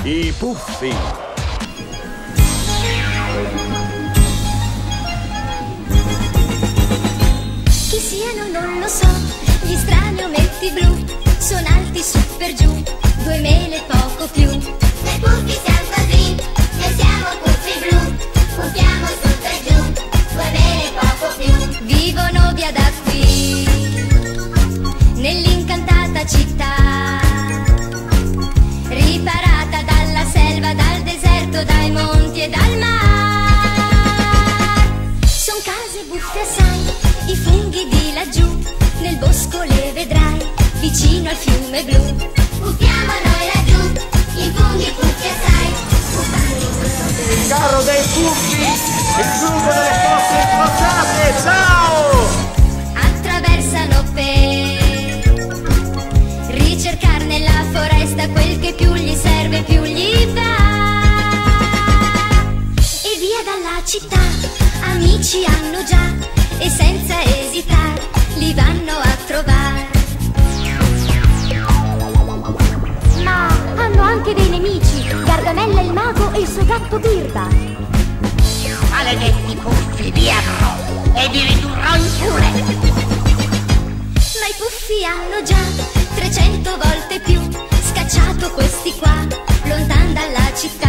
I Puffi. Chi siano non lo so, gli strani ometti blu, sono alti su per giù, 2 mele poco più. Noi Puffi siamo così, noi siamo Puffi blu, puffiamo su per giù, 2 mele poco più. Vivono via da qui, nell'incantata città, riparata dalla selva, dal deserto, dai monti e dal mar. Son case buffe assai, i funghi di laggiù, nel bosco le vedrai, vicino al fiume blu. Puffiamo noi laggiù, i funghi puffi assai. Il carro dei Puffi, il giugo delle fosse incrociate, ciao! Attraversano per ricercar nella foresta quel che più gli serve, più gli va. E via dalla città, amici hanno già, e senza esitare li vanno a trovare. Ma hanno anche dei nemici, Gargamella il mago e il suo gatto Birba. Maledetti Puffi, vi avrò e vi ridurrò in pure. Ma i Puffi hanno già 300 volte più scacciato questi qua, lontan dalla città.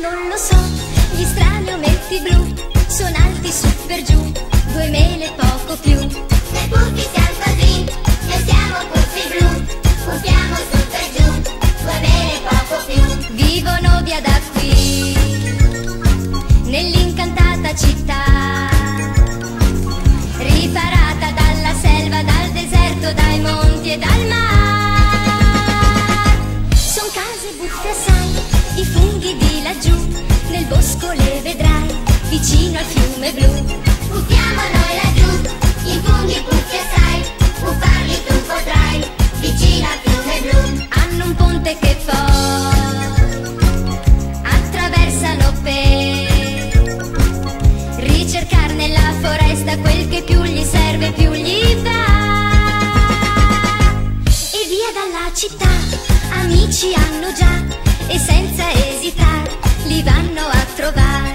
Non lo so, gli strani ometti blu, sono alti su per giù, 2 mele poco più. Noi Puffi siamo così, noi siamo Puffi blu, puffiamo su per giù, 2 mele poco più. Vivono via da qui, nell'incantata città, riparata dalla selva, dal deserto, dai monti e dal mar. Son case buffe assai, i funghi di laggiù, nel bosco le vedrai, vicino al fiume blu. Puffiamo noi laggiù, i funghi puffi assai, puffarli tu potrai, vicino al fiume blu. Hanno un ponte che poi attraversano per ricercar nella foresta quel che più gli serve, più gli va. E via dalla città, amici hanno già, e senza esitare li vanno a trovare.